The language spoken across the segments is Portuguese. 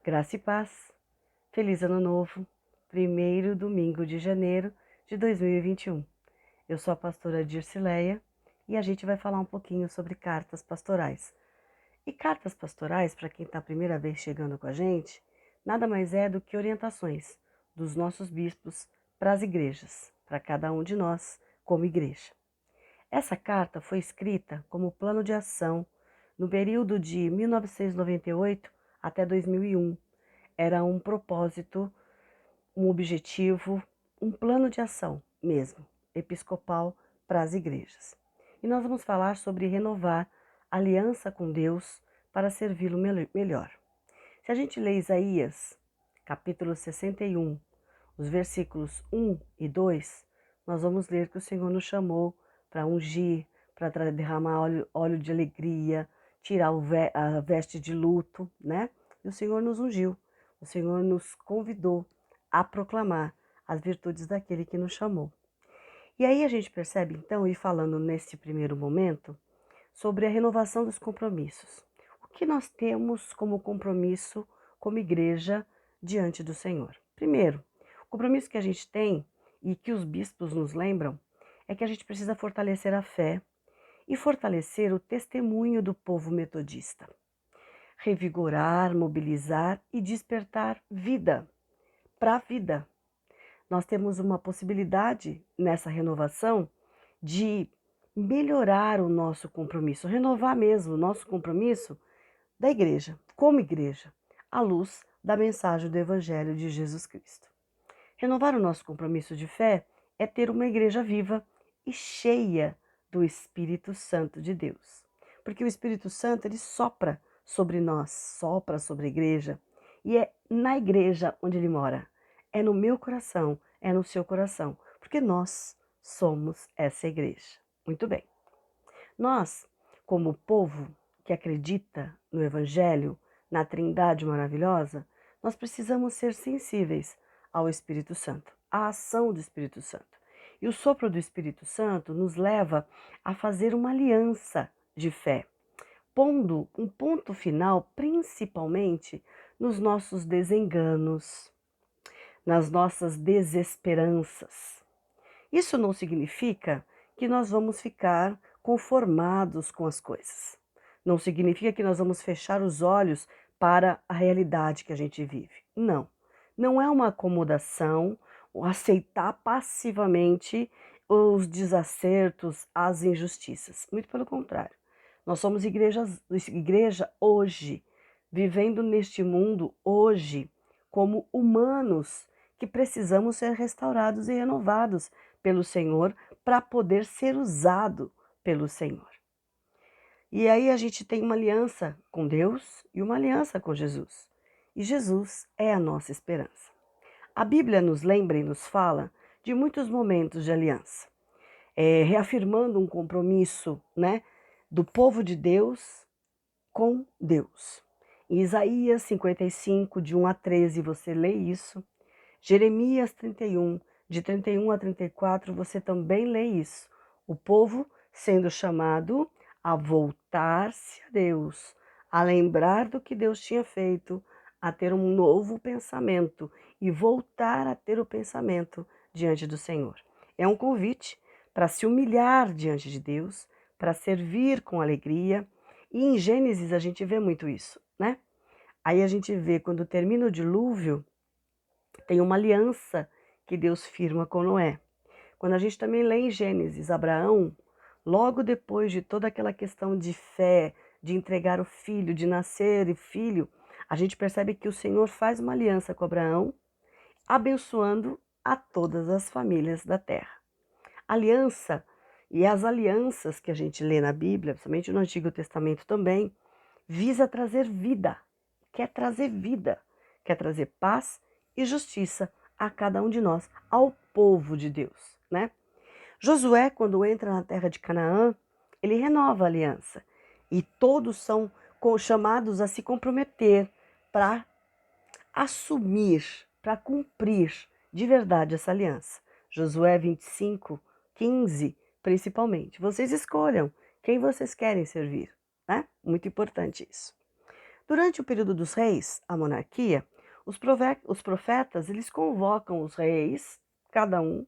Graça e paz. Feliz Ano Novo, primeiro domingo de janeiro de 2021. Eu sou a pastora Dircileia e a gente vai falar um pouquinho sobre cartas pastorais. E cartas pastorais, para quem está a primeira vez chegando com a gente, nada mais é do que orientações dos nossos bispos para as igrejas, para cada um de nós como igreja. Essa carta foi escrita como plano de ação no período de 1998 até 2001. Era um propósito, um objetivo, um plano de ação mesmo, episcopal para as igrejas. E nós vamos falar sobre renovar a aliança com Deus para servi-lo melhor. Se a gente lê Isaías, capítulo 61, os versículos 1 e 2, nós vamos ler que o Senhor nos chamou para ungir, para derramar óleo de alegria, tirar a veste de luto, né? E o Senhor nos ungiu, o Senhor nos convidou a proclamar as virtudes daquele que nos chamou. E aí a gente percebe então, e falando nesse primeiro momento, sobre a renovação dos compromissos. O que nós temos como compromisso como igreja diante do Senhor? Primeiro, o compromisso que a gente tem e que os bispos nos lembram é que a gente precisa fortalecer a fé e fortalecer o testemunho do povo metodista. Revigorar, mobilizar e despertar vida para a vida. Nós temos uma possibilidade nessa renovação de melhorar o nosso compromisso, renovar mesmo o nosso compromisso da igreja, como igreja, à luz da mensagem do Evangelho de Jesus Cristo. Renovar o nosso compromisso de fé é ter uma igreja viva e cheia do Espírito Santo de Deus. Porque o Espírito Santo, ele sopra sobre nós, sopra sobre a igreja, e é na igreja onde ele mora. É no meu coração, é no seu coração, porque nós somos essa igreja. Muito bem. Nós, como povo que acredita no Evangelho, na Trindade maravilhosa, nós precisamos ser sensíveis ao Espírito Santo, à ação do Espírito Santo. E o sopro do Espírito Santo nos leva a fazer uma aliança de fé, pondo um ponto final principalmente nos nossos desenganos, nas nossas desesperanças. Isso não significa que nós vamos ficar conformados com as coisas. Não significa que nós vamos fechar os olhos para a realidade que a gente vive. Não. Não é uma acomodação ou aceitar passivamente os desacertos, as injustiças. Muito pelo contrário. Nós somos igreja hoje, vivendo neste mundo hoje, como humanos que precisamos ser restaurados e renovados pelo Senhor para poder ser usado pelo Senhor. E aí a gente tem uma aliança com Deus e uma aliança com Jesus. E Jesus é a nossa esperança. A Bíblia nos lembra e nos fala de muitos momentos de aliança, reafirmando um compromisso, né, do povo de Deus com Deus. Em Isaías 55, de 1 a 13, você lê isso. Jeremias 31, de 31 a 34, você também lê isso. O povo sendo chamado a voltar-se a Deus, a lembrar do que Deus tinha feito, a ter um novo pensamento e voltar a ter o pensamento diante do Senhor. É um convite para se humilhar diante de Deus, para servir com alegria. E em Gênesis a gente vê muito isso, né? Aí a gente vê quando termina o dilúvio, tem uma aliança que Deus firma com Noé. Quando a gente também lê em Gênesis, Abraão, logo depois de toda aquela questão de fé, de entregar o filho, de nascer e filho, a gente percebe que o Senhor faz uma aliança com Abraão, abençoando a todas as famílias da terra. Aliança, e as alianças que a gente lê na Bíblia, principalmente no Antigo Testamento também, visa trazer vida, quer trazer paz e justiça a cada um de nós, ao povo de Deus, né? Josué, quando entra na terra de Canaã, ele renova a aliança e todos são chamados a se comprometer para assumir, para cumprir de verdade essa aliança. Josué 25, 15, principalmente. Vocês escolham quem vocês querem servir, né? Muito importante isso. Durante o período dos reis, a monarquia, os profetas eles convocam os reis, cada um,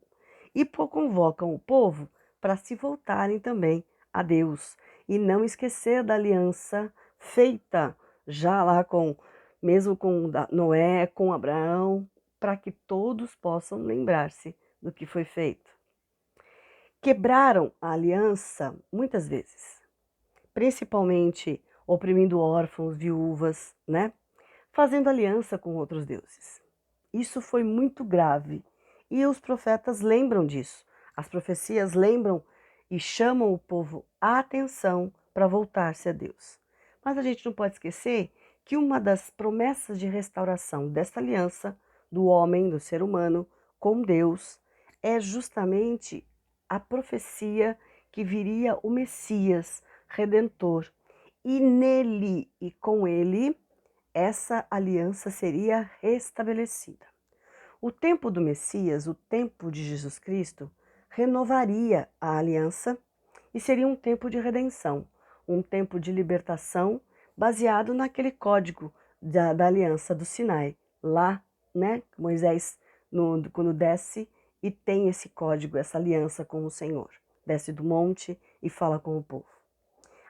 e convocam o povo para se voltarem também a Deus e não esquecer da aliança feita já lá mesmo com Noé, com Abraão, para que todos possam lembrar-se do que foi feito. Quebraram a aliança muitas vezes, principalmente oprimindo órfãos, viúvas, né? Fazendo aliança com outros deuses. Isso foi muito grave e os profetas lembram disso. As profecias lembram e chamam o povo à atenção para voltar-se a Deus. Mas a gente não pode esquecer que uma das promessas de restauração dessa aliança do homem, do ser humano, com Deus, é justamente a profecia que viria o Messias Redentor. E nele e com ele, essa aliança seria restabelecida. O tempo do Messias, o tempo de Jesus Cristo, renovaria a aliança e seria um tempo de redenção, um tempo de libertação baseado naquele código da aliança do Sinai. Lá, né, Moisés, quando desce e tem esse código, essa aliança com o Senhor. Desce do monte e fala com o povo.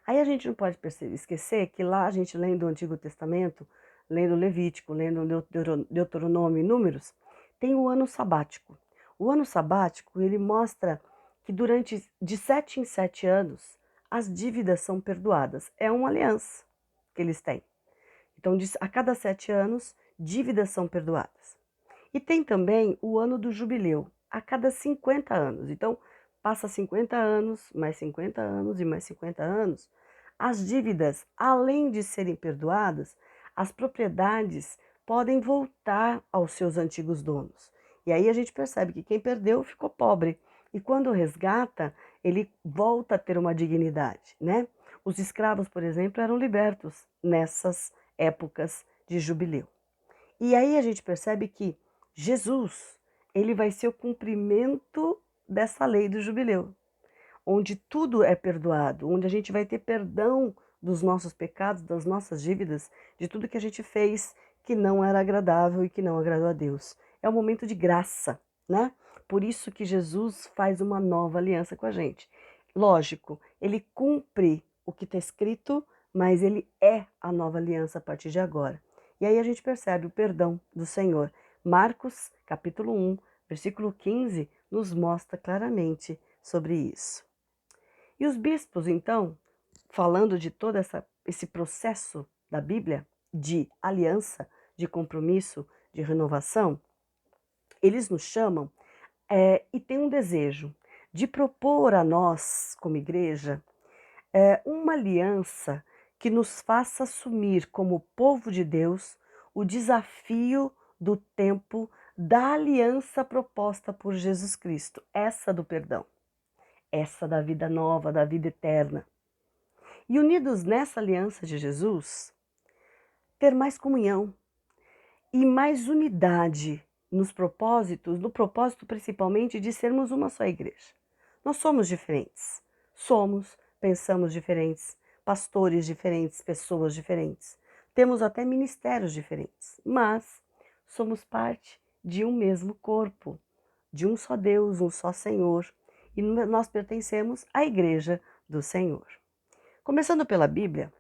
Aí a gente não pode esquecer que lá a gente lendo o Antigo Testamento, lendo Levítico, lendo Deuteronômio e Números, tem o ano sabático. O ano sabático, ele mostra que durante de 7 em 7 anos, as dívidas são perdoadas. É uma aliança que eles têm. Então, a cada 7 anos, dívidas são perdoadas. E tem também o ano do jubileu, a cada 50 anos. Então, passa 50 anos, mais 50 anos e mais 50 anos, as dívidas, além de serem perdoadas, as propriedades podem voltar aos seus antigos donos. E aí a gente percebe que quem perdeu ficou pobre. E quando resgata, ele volta a ter uma dignidade, né? Os escravos, por exemplo, eram libertos nessas épocas de jubileu. E aí a gente percebe que Jesus, ele vai ser o cumprimento dessa lei do jubileu, onde tudo é perdoado, onde a gente vai ter perdão dos nossos pecados, das nossas dívidas, de tudo que a gente fez que não era agradável e que não agradou a Deus. É um momento de graça, né? Por isso que Jesus faz uma nova aliança com a gente. Lógico, ele cumpre o que está escrito, mas ele é a nova aliança a partir de agora. E aí a gente percebe o perdão do Senhor. Marcos, capítulo 1, versículo 15, nos mostra claramente sobre isso. E os bispos, então, falando de todo esse processo da Bíblia de aliança, de compromisso, de renovação, eles nos chamam e têm um desejo de propor a nós, como igreja, uma aliança que nos faça assumir como povo de Deus o desafio do tempo da aliança proposta por Jesus Cristo, essa do perdão, essa da vida nova, da vida eterna. E unidos nessa aliança de Jesus, ter mais comunhão e mais unidade nos propósitos, no propósito principalmente de sermos uma só igreja. Nós somos diferentes, pensamos diferentes, pastores diferentes, pessoas diferentes, temos até ministérios diferentes, mas somos parte de um mesmo corpo, de um só Deus, um só Senhor, e nós pertencemos à igreja do Senhor. Começando pela Bíblia,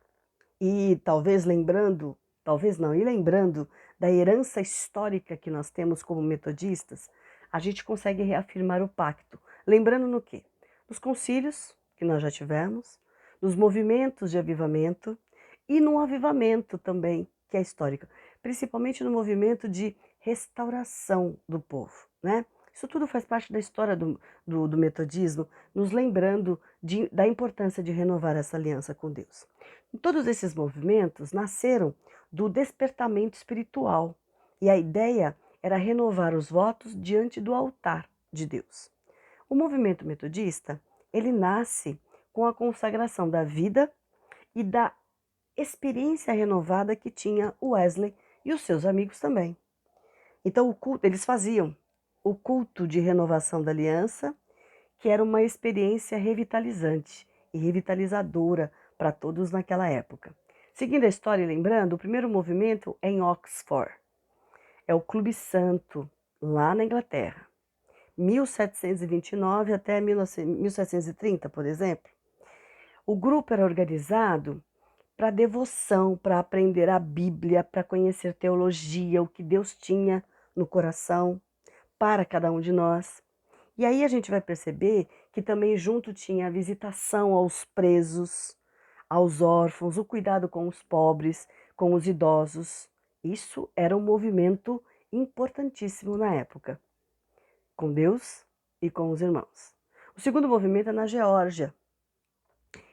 e talvez lembrando, talvez não, e lembrando da herança histórica que nós temos como metodistas, a gente consegue reafirmar o pacto. Lembrando no quê? Nos concílios que nós já tivemos, nos movimentos de avivamento e no avivamento também, que é histórico, principalmente no movimento de restauração do povo, né? Isso tudo faz parte da história do metodismo, nos lembrando da importância de renovar essa aliança com Deus. Todos esses movimentos nasceram do despertamento espiritual e a ideia era renovar os votos diante do altar de Deus. O movimento metodista, ele nasce com a consagração da vida e da experiência renovada que tinha Wesley e os seus amigos também. Então, o culto, eles faziam o culto de renovação da aliança, que era uma experiência revitalizante e revitalizadora para todos naquela época. Seguindo a história e lembrando, o primeiro movimento é em Oxford. É o Clube Santo, lá na Inglaterra. 1729 até 1730, por exemplo. O grupo era organizado para devoção, para aprender a Bíblia, para conhecer teologia, o que Deus tinha no coração para cada um de nós. E aí a gente vai perceber que também junto tinha a visitação aos presos, aos órfãos, o cuidado com os pobres, com os idosos. Isso era um movimento importantíssimo na época, com Deus e com os irmãos. O segundo movimento é na Geórgia,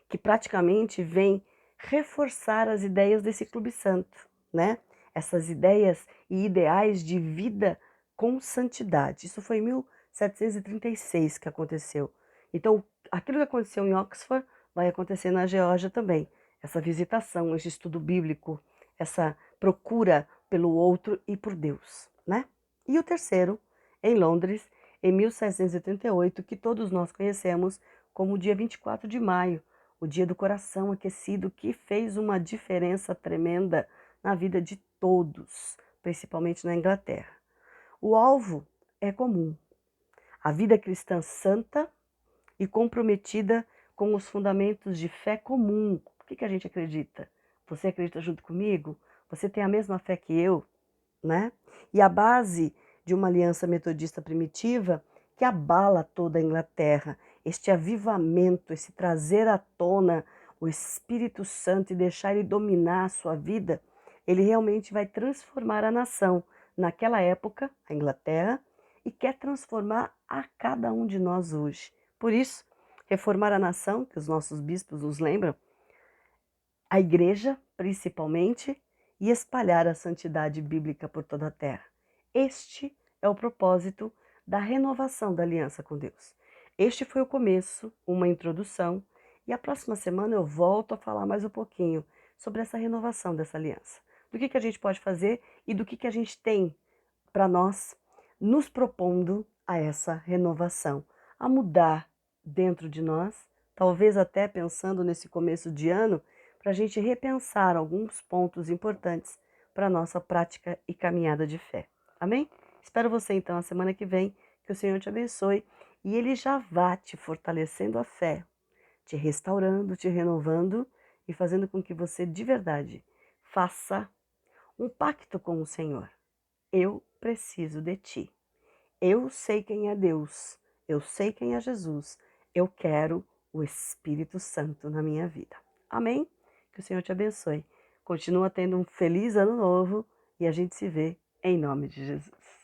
que praticamente vem reforçar as ideias desse Clube Santo, né? Essas ideias e ideais de vida com santidade. Isso foi em 1736 que aconteceu. Então, aquilo que aconteceu em Oxford vai acontecer na Geórgia também. Essa visitação, esse estudo bíblico, essa procura pelo outro e por Deus, né? E o terceiro, em Londres, em 1738, que todos nós conhecemos como o dia 24 de maio, o dia do coração aquecido, que fez uma diferença tremenda na vida de todos, principalmente na Inglaterra. O alvo é comum: a vida cristã santa e comprometida com os fundamentos de fé comum. O que a gente acredita? Você acredita junto comigo? Você tem a mesma fé que eu, né? E a base de uma aliança metodista primitiva que abala toda a Inglaterra, este avivamento, esse trazer à tona o Espírito Santo e deixar ele dominar a sua vida, ele realmente vai transformar a nação naquela época, a Inglaterra, e quer transformar a cada um de nós hoje. Por isso, reformar a nação, que os nossos bispos nos lembram, a igreja, principalmente, e espalhar a santidade bíblica por toda a terra. Este é o propósito da renovação da aliança com Deus. Este foi o começo, uma introdução, e a próxima semana eu volto a falar mais um pouquinho sobre essa renovação dessa aliança. Do que a gente pode fazer e do que a gente tem para nós, nos propondo a essa renovação, a mudar dentro de nós, talvez até pensando nesse começo de ano, para a gente repensar alguns pontos importantes para a nossa prática e caminhada de fé. Amém? Espero você então a semana que vem, que o Senhor te abençoe e Ele já vá te fortalecendo a fé, te restaurando, te renovando e fazendo com que você de verdade faça um pacto com o Senhor. Eu preciso de ti. Eu sei quem é Deus. Eu sei quem é Jesus. Eu quero o Espírito Santo na minha vida. Amém? Que o Senhor te abençoe. Continua tendo um feliz ano novo e a gente se vê em nome de Jesus.